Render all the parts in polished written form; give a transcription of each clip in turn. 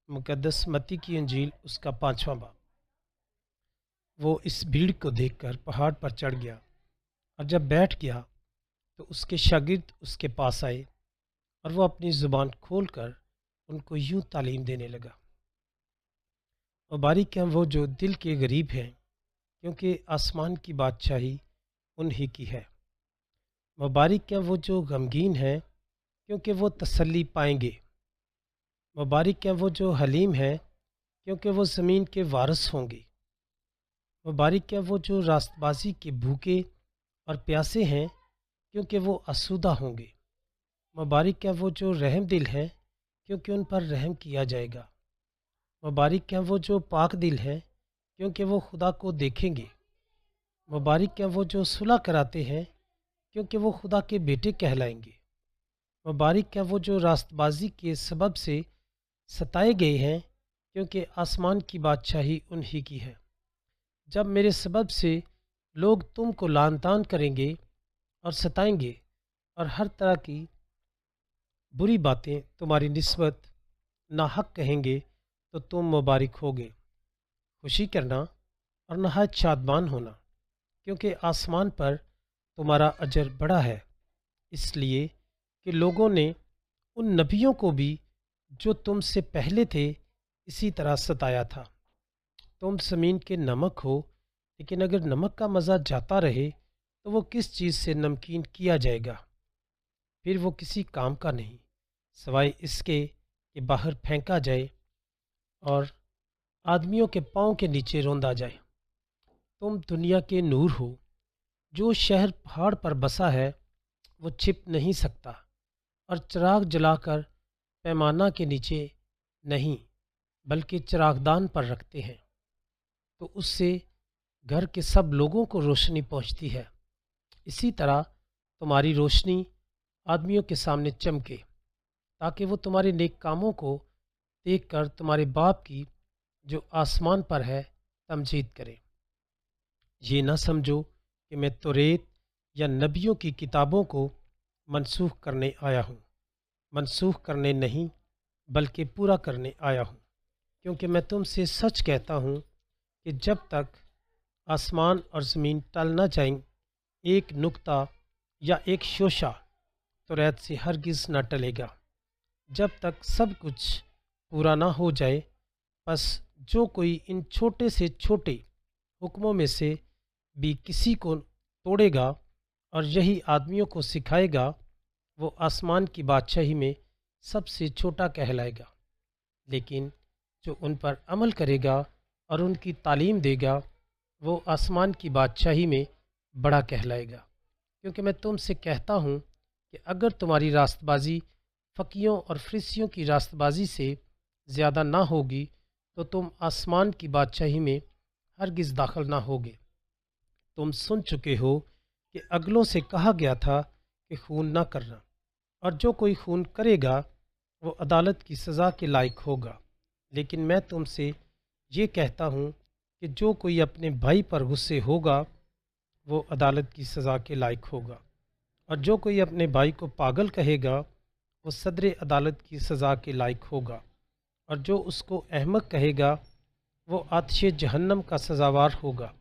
مقدس متی کی انجیل اس کا 5واں باب۔ وہ اس بھیڑ کو دیکھ کر پہاڑ پر چڑھ گیا، اور جب بیٹھ گیا تو اس کے شاگرد اس کے پاس آئے، اور وہ اپنی زبان کھول کر ان کو یوں تعلیم دینے لگا: مبارک ہیں وہ جو دل کے غریب ہیں، کیونکہ آسمان کی بادشاہی انہی کی ہے۔ مبارک ہیں وہ جو غمگین ہیں، کیونکہ وہ تسلی پائیں گے۔ مبارک ہیں وہ جو حلیم ہیں، کیونکہ وہ زمین کے وارث ہوں گے۔ مبارک ہیں وہ جو راست بازی کے بھوکے اور پیاسے ہیں، کیونکہ وہ آسودہ ہوں گے۔ مبارک ہیں وہ جو رحم دل ہیں، کیونکہ ان پر رحم کیا جائے گا۔ مبارک ہیں وہ جو پاک دل ہیں، کیونکہ وہ خدا کو دیکھیں گے۔ مبارک ہیں وہ جو صلح کراتے ہیں، کیونکہ وہ خدا کے بیٹے کہلائیں گے۔ مبارک ہیں وہ جو راست بازی کے سبب سے ستائے گئے ہیں، کیونکہ آسمان کی بادشاہی انہی کی ہے۔ جب میرے سبب سے لوگ تم کو لعن طعن کریں گے اور ستائیں گے، اور ہر طرح کی بری باتیں تمہاری نسبت ناحق کہیں گے، تو تم مبارک ہوگے۔ خوشی کرنا اور نہایت شادمان ہونا، کیونکہ آسمان پر تمہارا اجر بڑا ہے، اس لیے کہ لوگوں نے ان نبیوں کو بھی جو تم سے پہلے تھے اسی طرح ستایا تھا۔ تم زمین کے نمک ہو، لیکن اگر نمک کا مزہ جاتا رہے تو وہ کس چیز سے نمکین کیا جائے گا؟ پھر وہ کسی کام کا نہیں، سوائے اس کے کہ باہر پھینکا جائے اور آدمیوں کے پاؤں کے نیچے روندا جائے۔ تم دنیا کے نور ہو۔ جو شہر پہاڑ پر بسا ہے وہ چھپ نہیں سکتا، اور چراغ جلا کر پیمانہ کے نیچے نہیں بلکہ چراغدان پر رکھتے ہیں، تو اس سے گھر کے سب لوگوں کو روشنی پہنچتی ہے۔ اسی طرح تمہاری روشنی آدمیوں کے سامنے چمکے، تاکہ وہ تمہارے نیک کاموں کو دیکھ کر تمہارے باپ کی جو آسمان پر ہے تمجید کرے۔ یہ نہ سمجھو کہ میں توریت یا نبیوں کی کتابوں کو منسوخ کرنے آیا ہوں۔ منسوخ کرنے نہیں بلکہ پورا کرنے آیا ہوں، کیونکہ میں تم سے سچ کہتا ہوں کہ جب تک آسمان اور زمین ٹل نہ جائیں، ایک نقطہ یا ایک شوشہ توریت سے ہرگز نہ ٹلے گا، جب تک سب کچھ پورا نہ ہو جائے۔ پس جو کوئی ان چھوٹے سے چھوٹے حکموں میں سے بھی کسی کو توڑے گا اور یہی آدمیوں کو سکھائے گا، وہ آسمان کی بادشاہی میں سب سے چھوٹا کہلائے گا، لیکن جو ان پر عمل کرے گا اور ان کی تعلیم دے گا، وہ آسمان کی بادشاہی میں بڑا کہلائے گا۔ کیونکہ میں تم سے کہتا ہوں کہ اگر تمہاری راست بازی فقیوں اور فریسیوں کی راست بازی سے زیادہ نہ ہوگی تو تم آسمان کی بادشاہی میں ہرگز داخل نہ ہوگے۔ تم سن چکے ہو کہ اگلوں سے کہا گیا تھا کہ خون نہ کرنا، اور جو کوئی خون کرے گا وہ عدالت کی سزا کے لائق ہوگا۔ لیکن میں تم سے یہ کہتا ہوں کہ جو کوئی اپنے بھائی پر غصے ہوگا وہ عدالت کی سزا کے لائق ہوگا، اور جو کوئی اپنے بھائی کو پاگل کہے گا وہ صدر عدالت کی سزا کے لائق ہوگا، اور جو اس کو احمق کہے گا وہ آتش جہنم کا سزاوار ہوگا۔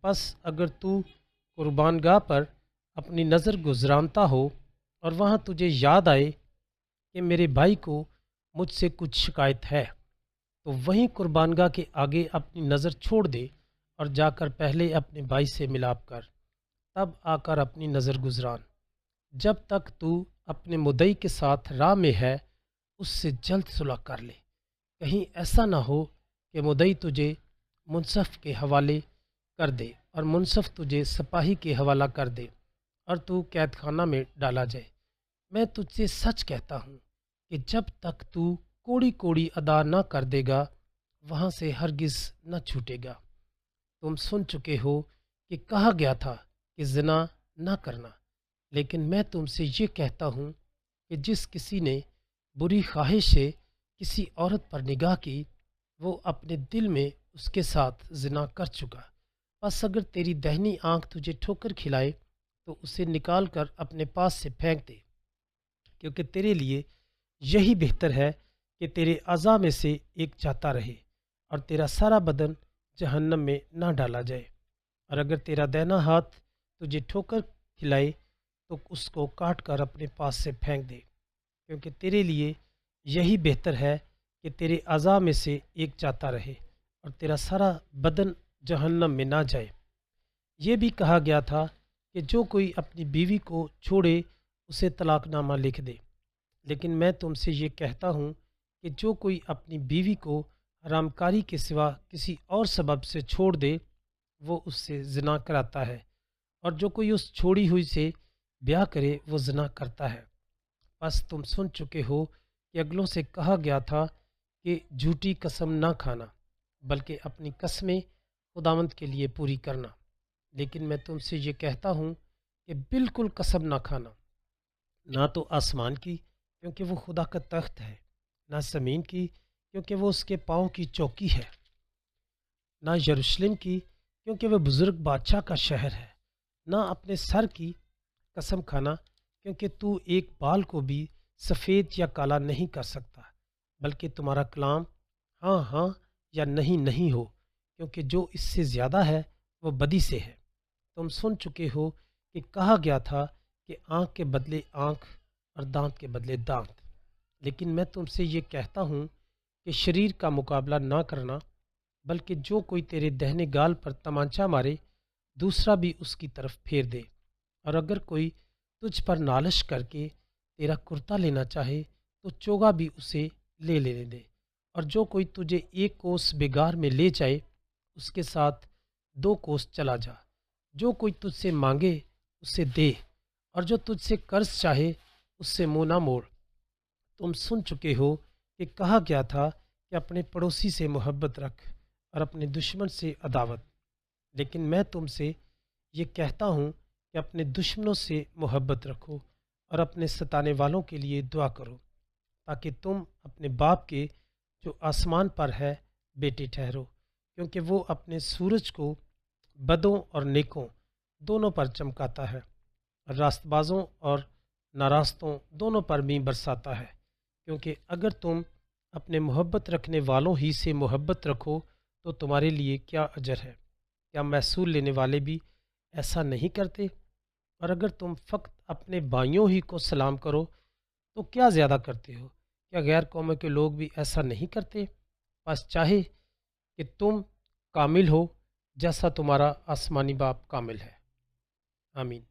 پس اگر تو قربان گاہ پر اپنی نظر گزرانتا ہو اور وہاں تجھے یاد آئے کہ میرے بھائی کو مجھ سے کچھ شکایت ہے، تو وہیں قربان گاہ کے آگے اپنی نظر چھوڑ دے اور جا کر پہلے اپنے بھائی سے ملاپ کر، تب آ کر اپنی نظر گزران۔ جب تک تو اپنے مدعی کے ساتھ راہ میں ہے اس سے جلد صلح کر لے، کہیں ایسا نہ ہو کہ مدعی تجھے منصف کے حوالے کر دے اور منصف تجھے سپاہی کے حوالہ کر دے اور تو قید خانہ میں ڈالا جائے۔ میں تجھ سے سچ کہتا ہوں کہ جب تک تو کوڑی کوڑی ادا نہ کر دے گا وہاں سے ہرگز نہ چھوٹے گا۔ تم سن چکے ہو کہ کہا گیا تھا کہ زنا نہ کرنا، لیکن میں تم سے یہ کہتا ہوں کہ جس کسی نے بری خواہش سے کسی عورت پر نگاہ کی وہ اپنے دل میں اس کے ساتھ زنا کر چکا۔ پس اگر تیری دہنی آنکھ تجھے ٹھوکر کھلائے تو اسے نکال کر اپنے پاس سے پھینک دے، کیونکہ تیرے لیے یہی بہتر ہے کہ تیرے اعضاء میں سے ایک جاتا رہے اور تیرا سارا بدن جہنم میں نہ ڈالا جائے۔ اور اگر تیرا دائنا ہاتھ تجھے ٹھوکر کھلائے تو اس کو کاٹ کر اپنے پاس سے پھینک دے، کیونکہ تیرے لیے یہی بہتر ہے کہ تیرے اعضاء میں سے ایک جاتا رہے اور تیرا سارا بدن جہنم میں نہ جائے۔ یہ بھی کہا گیا تھا کہ جو کوئی اپنی بیوی کو چھوڑے اسے طلاق نامہ لکھ دے، لیکن میں تم سے یہ کہتا ہوں کہ جو کوئی اپنی بیوی کو حرام کاری کے سوا کسی اور سبب سے چھوڑ دے وہ اس سے زنا کراتا ہے، اور جو کوئی اس چھوڑی ہوئی سے بیاہ کرے وہ زنا کرتا ہے۔ بس تم سن چکے ہو کہ اگلوں سے کہا گیا تھا کہ جھوٹی قسم نہ کھانا بلکہ اپنی قسمیں خداوند کے لیے پوری کرنا، لیکن میں تم سے یہ کہتا ہوں کہ بالکل قسم نہ کھانا، نہ تو آسمان کی کیونکہ وہ خدا کا تخت ہے، نہ زمین کی کیونکہ وہ اس کے پاؤں کی چوکی ہے، نہ یروشلم کی کیونکہ وہ بزرگ بادشاہ کا شہر ہے، نہ اپنے سر کی قسم کھانا کیونکہ تو ایک بال کو بھی سفید یا کالا نہیں کر سکتا، بلکہ تمہارا کلام ہاں ہاں یا نہیں نہیں ہو، کیونکہ جو اس سے زیادہ ہے وہ بدی سے ہے۔ تم سن چکے ہو کہ کہا گیا تھا کہ آنکھ کے بدلے آنکھ اور دانت کے بدلے دانت، لیکن میں تم سے یہ کہتا ہوں کہ شریر کا مقابلہ نہ کرنا، بلکہ جو کوئی تیرے دہنے گال پر تمانچہ مارے دوسرا بھی اس کی طرف پھیر دے، اور اگر کوئی تجھ پر نالش کر کے تیرا کرتا لینا چاہے تو چوگا بھی اسے لے لینے دے، اور جو کوئی تجھے ایک کوس بگار میں لے جائے اس کے ساتھ 2 کوس چلا جا۔ جو کوئی تجھ سے مانگے اسے دے، اور جو تجھ سے قرض چاہے اس سے منہ نہ موڑ۔ تم سن چکے ہو کہ کہا گیا تھا کہ اپنے پڑوسی سے محبت رکھ اور اپنے دشمن سے عداوت، لیکن میں تم سے یہ کہتا ہوں کہ اپنے دشمنوں سے محبت رکھو اور اپنے ستانے والوں کے لیے دعا کرو، تاکہ تم اپنے باپ کے جو آسمان پر ہے بیٹے ٹھہرو، کیونکہ وہ اپنے سورج کو بدوں اور نیکوں دونوں پر چمکاتا ہے، اور راست بازوں اور ناراستوں دونوں پر بھی برساتا ہے۔ کیونکہ اگر تم اپنے محبت رکھنے والوں ہی سے محبت رکھو تو تمہارے لیے کیا اجر ہے؟ کیا محصول لینے والے بھی ایسا نہیں کرتے؟ اور اگر تم فقط اپنے بھائیوں ہی کو سلام کرو تو کیا زیادہ کرتے ہو؟ کیا غیر قوموں کے لوگ بھی ایسا نہیں کرتے؟ بس چاہے کہ تم کامل ہو جیسا تمہارا آسمانی باپ کامل ہے۔ آمین۔